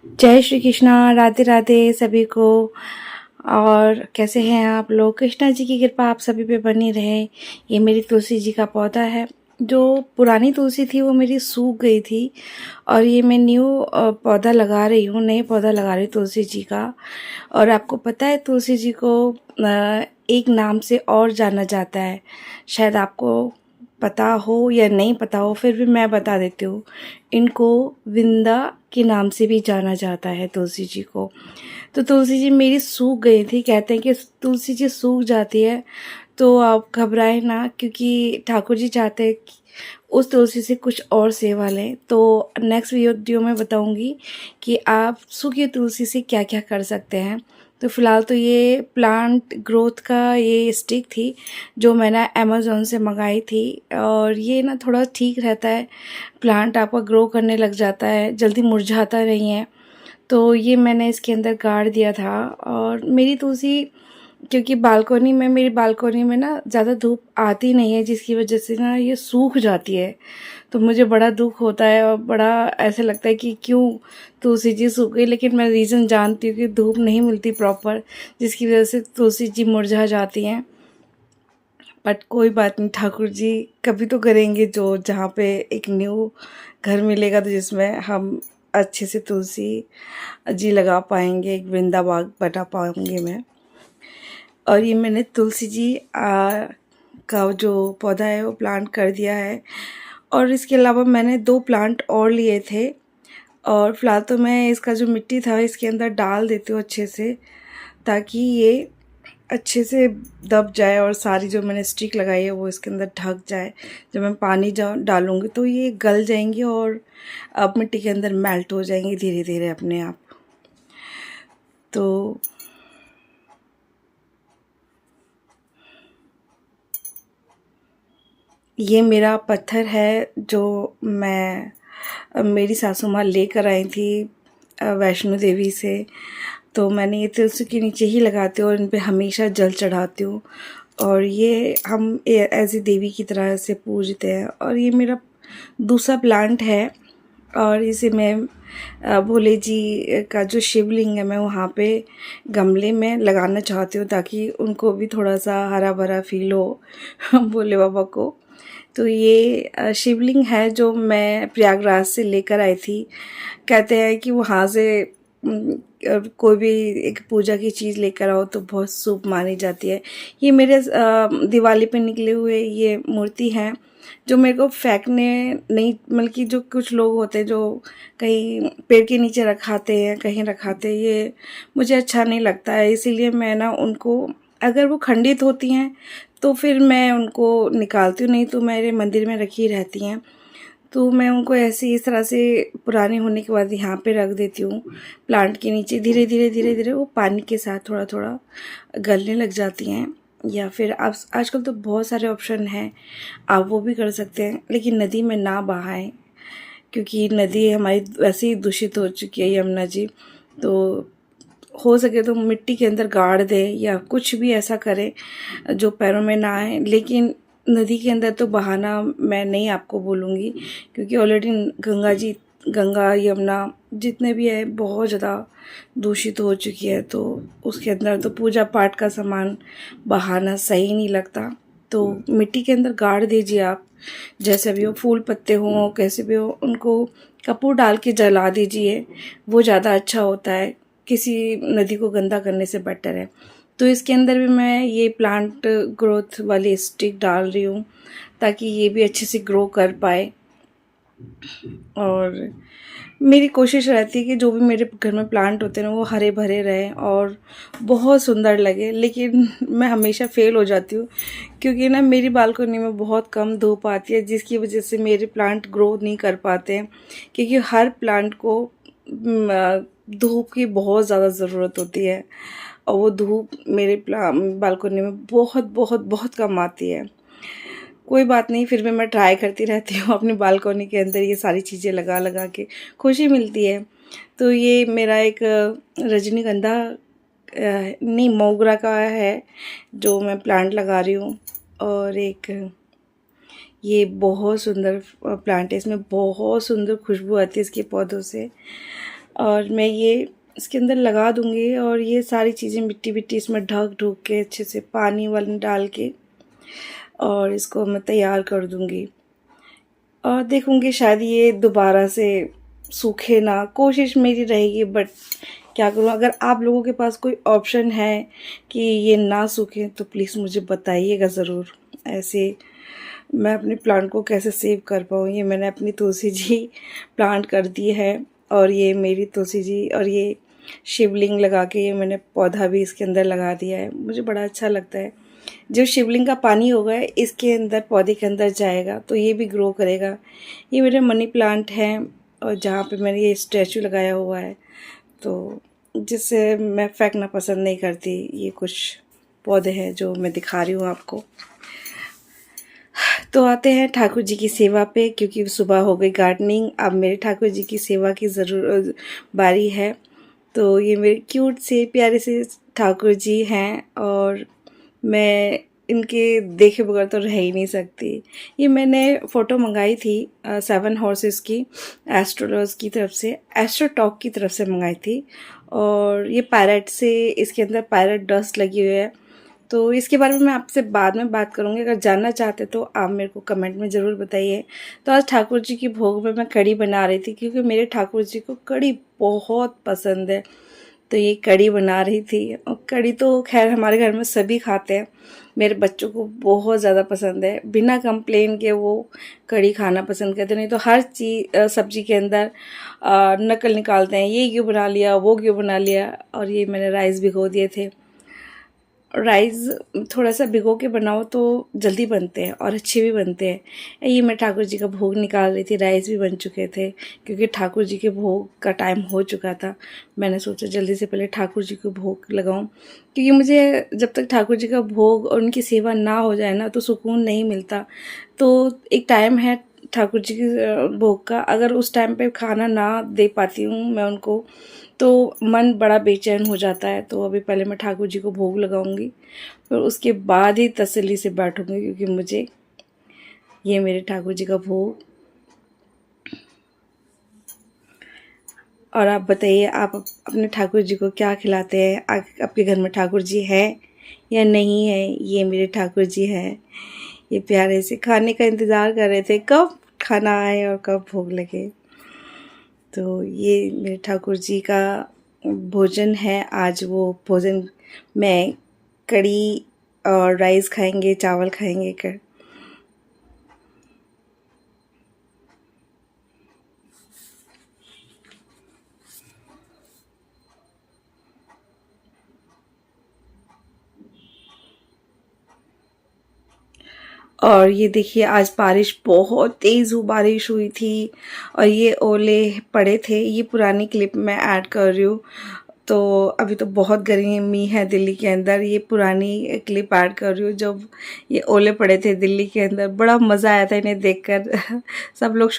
जय श्री कृष्णा। राधे राधे सभी को। और कैसे हैं आप लोग? कृष्णा जी की कृपा आप सभी पे बनी रहे। ये मेरी तुलसी जी का पौधा है। जो पुरानी तुलसी थी वो मेरी सूख गई थी और ये मैं न्यू पौधा लगा रही हूँ, नए पौधा लगा रही हूँ तुलसी जी का। और आपको पता है तुलसी जी को एक नाम से और जाना जाता है। शायद आपको पता हो या नहीं पता हो, फिर भी मैं बता देती हूँ। इनको विंदा के नाम से भी जाना जाता है तुलसी जी को। तो तुलसी जी मेरी सूख गई थी। कहते हैं कि तुलसी जी सूख जाती है तो आप घबराएं ना, क्योंकि ठाकुर जी चाहते हैं कि उस तुलसी से कुछ और सेवा लें। तो नेक्स्ट वीडियो में बताऊंगी कि आप सूखी तुलसी से क्या क्या कर सकते हैं। तो फ़िलहाल तो ये प्लांट ग्रोथ का ये स्टिक थी जो मैंने अमेज़ोन से मंगाई थी। और ये ना थोड़ा ठीक रहता है, प्लांट आपका ग्रो करने लग जाता है, जल्दी मुरझाता नहीं है। तो ये मैंने इसके अंदर गाड़ दिया था। और मेरी तुलसी, क्योंकि मेरी बालकनी में ना ज़्यादा धूप आती नहीं है, जिसकी वजह से ना ये सूख जाती है। तो मुझे बड़ा दुख होता है और बड़ा ऐसे लगता है कि क्यों तुलसी जी सूख गई। लेकिन मैं रीज़न जानती हूँ कि धूप नहीं मिलती प्रॉपर, जिसकी वजह से तुलसी जी मुरझा जाती हैं। बट कोई बात नहीं, ठाकुर जी कभी तो करेंगे जो जहाँ पे एक न्यू घर मिलेगा तो जिसमें हम अच्छे से तुलसी जी लगा पाएंगे, एक वृंदा बाग बना पाऊंगी मैं। और ये मैंने तुलसी जी का जो पौधा है वो प्लांट कर दिया है। और इसके अलावा मैंने 2 प्लांट और लिए थे। और फिलहाल तो मैं इसका जो मिट्टी था इसके अंदर डाल देती हूँ अच्छे से, ताकि ये अच्छे से दब जाए और सारी जो मैंने स्टिक लगाई है वो इसके अंदर ढक जाए। जब मैं पानी डालूँगी तो ये गल जाएंगी और अब मिट्टी के अंदर मेल्ट हो जाएंगी धीरे धीरे अपने आप। तो ये मेरा पत्थर है जो मेरी सासू माँ लेकर आई थी वैष्णो देवी से। तो मैंने ये तुलसी के नीचे ही लगाती हूँ और इन पे हमेशा जल चढ़ाती हूँ। और ये हम ऐसी देवी की तरह से पूजते हैं। और ये मेरा दूसरा प्लांट है और इसे मैं भोले जी का जो शिवलिंग है मैं वहाँ पे गमले में लगाना चाहती हूँ, ताकि उनको भी थोड़ा सा हरा भरा फील हो भोले बाबा को। तो ये शिवलिंग है जो मैं प्रयागराज से लेकर आई थी। कहते हैं कि वहाँ से कोई भी एक पूजा की चीज़ लेकर आओ तो बहुत शुभ मानी जाती है। ये मेरे दिवाली पे निकले हुए ये मूर्ति हैं जो मेरे को फेंकने नहीं, बल्कि जो कुछ लोग होते हैं जो कहीं पेड़ के नीचे रखाते हैं, कहीं रखाते हैं, ये मुझे अच्छा नहीं लगता है। इसीलिए मैं ना उनको, अगर वो खंडित होती हैं तो फिर मैं उनको निकालती हूँ, नहीं तो मेरे मंदिर में रखी रहती हैं। तो मैं उनको ऐसे इस तरह से पुराने होने के बाद यहाँ पे रख देती हूँ प्लांट के नीचे। धीरे धीरे वो पानी के साथ थोड़ा थोड़ा गलने लग जाती हैं। या फिर आप आजकल तो बहुत सारे ऑप्शन हैं, आप वो भी कर सकते हैं, लेकिन नदी में ना बहाएं, क्योंकि नदी हमारी वैसे ही दूषित हो चुकी है, यमुना जी। तो हो सके तो मिट्टी के अंदर गाड़ दें या कुछ भी ऐसा करें जो पैरों में ना आए। लेकिन नदी के अंदर तो बहाना मैं नहीं आपको बोलूँगी, क्योंकि ऑलरेडी गंगा यमुना जितने भी है बहुत ज़्यादा दूषित हो चुकी है। तो उसके अंदर तो पूजा पाठ का सामान बहाना सही नहीं लगता। तो मिट्टी के अंदर गाड़ दीजिए आप, जैसे भी हो, फूल पत्ते हों कैसे भी हो, उनको कपूर डाल के जला दीजिए, वो ज़्यादा अच्छा होता है, किसी नदी को गंदा करने से बेटर है। तो इसके अंदर भी मैं ये प्लांट ग्रोथ वाली स्टिक डाल रही हूँ ताकि ये भी अच्छे से ग्रो कर पाए। और मेरी कोशिश रहती है कि जो भी मेरे घर में प्लांट होते हैं ना वो हरे भरे रहें और बहुत सुंदर लगे। लेकिन मैं हमेशा फेल हो जाती हूँ, क्योंकि ना मेरी बालकनी में बहुत कम धूप आती है, जिसकी वजह से मेरे प्लांट ग्रो नहीं कर पाते हैं। क्योंकि हर प्लांट को धूप की बहुत ज़्यादा ज़रूरत होती है और वो धूप मेरे बालकनी में बहुत बहुत बहुत कम आती है। कोई बात नहीं, फिर भी मैं ट्राई करती रहती हूँ अपनी बालकनी के अंदर ये सारी चीज़ें लगा लगा के, खुशी मिलती है। तो ये मेरा एक रजनीगंधा नहीं, मोगरा का है जो मैं प्लांट लगा रही हूँ। और एक ये बहुत सुंदर प्लांट है, इसमें बहुत सुंदर खुशबू आती है इसके पौधों से। और मैं ये इसके अंदर लगा दूँगी और ये सारी चीज़ें मिट्टी विट्टी इसमें ढक ढूक के अच्छे से पानी वानी डाल के और इसको मैं तैयार कर दूँगी। और देखूँगी शायद ये दोबारा से सूखे ना, कोशिश मेरी रहेगी, बट क्या करूँ। अगर आप लोगों के पास कोई ऑप्शन है कि ये ना सूखे तो प्लीज़ मुझे बताइएगा ज़रूर। ऐसे मैं अपने प्लांट को कैसे सेव कर पाऊँ। ये मैंने अपनी तुलसी जी प्लांट कर दी है और ये मेरी तुलसी जी और ये शिवलिंग लगा के ये मैंने पौधा भी इसके अंदर लगा दिया है। मुझे बड़ा अच्छा लगता है। जो शिवलिंग का पानी होगा इसके अंदर पौधे के अंदर जाएगा तो ये भी ग्रो करेगा। ये मेरे मनी प्लांट हैं और जहाँ पे मैंने ये स्टैचू लगाया हुआ है, तो जिससे मैं फेंकना पसंद नहीं करती। ये कुछ पौधे हैं जो मैं दिखा रही हूँ आपको। तो आते हैं ठाकुर जी की सेवा पे, क्योंकि सुबह हो गई गार्डनिंग, अब मेरे ठाकुर जी की सेवा की ज़रूर बारी है। तो ये मेरे क्यूट से प्यारे से ठाकुर जी हैं और मैं इनके देखे बगैर तो रह ही नहीं सकती। ये मैंने फ़ोटो मंगाई थी 7 हॉर्सेस की, एस्ट्रोलॉज की तरफ से, एस्ट्रोटॉक की तरफ से मंगाई थी। और ये पैरेट से, इसके अंदर पैरेट डस्ट लगी हुई है। तो इसके बारे में मैं आपसे बाद में बात करूँगी। अगर जानना चाहते तो आप मेरे को कमेंट में ज़रूर बताइए। तो आज ठाकुर जी की भोग में मैं कढ़ी बना रही थी, क्योंकि मेरे ठाकुर जी को कढ़ी बहुत पसंद है। तो ये कढ़ी बना रही थी और कढ़ी तो खैर हमारे घर में सभी खाते हैं। मेरे बच्चों को बहुत ज़्यादा पसंद है, बिना कंप्लेन के वो कढ़ी खाना पसंद करते। नहीं तो हर चीज़ सब्जी के अंदर नकल निकालते हैं, ये क्यों बना लिया, वो क्यों बना लिया। और ये मैंने राइस भिगो दिए थे। राइस थोड़ा सा भिगो के बनाओ तो जल्दी बनते हैं और अच्छे भी बनते हैं। ये मैं ठाकुर जी का भोग निकाल रही थी, राइस भी बन चुके थे क्योंकि ठाकुर जी के भोग का टाइम हो चुका था। मैंने सोचा जल्दी से पहले ठाकुर जी को भोग लगाऊं, क्योंकि मुझे जब तक ठाकुर जी का भोग और उनकी सेवा ना हो जाए ना तो सुकून नहीं मिलता। तो एक टाइम है ठाकुर जी के भोग का, अगर उस टाइम पे खाना ना दे पाती हूँ मैं उनको तो मन बड़ा बेचैन हो जाता है। तो अभी पहले मैं ठाकुर जी को भोग लगाऊंगी, फिर उसके बाद ही तसल्ली से बैठूंगी, क्योंकि मुझे ये मेरे ठाकुर जी का भोग। और आप बताइए, आप अपने ठाकुर जी को क्या खिलाते हैं? आपके घर में ठाकुर जी है या नहीं है? ये मेरे ठाकुर जी हैं। ये प्यारे से खाने का इंतज़ार कर रहे थे कब खाना आए और कब भोग लगे। तो ये मेरे ठाकुर जी का भोजन है आज। वो भोजन में कढ़ी और राइस खाएंगे, चावल खाएंगे और ये देखिए आज बारिश, बहुत तेज़ बारिश हुई थी और ये ओले पड़े थे। ये पुरानी क्लिप मैं ऐड कर रही हूँ। तो अभी तो बहुत गर्मी है दिल्ली के अंदर। ये पुरानी क्लिप ऐड कर रही हूँ जब ये ओले पड़े थे दिल्ली के अंदर। बड़ा मज़ा आया था इन्हें देखकर सब लोग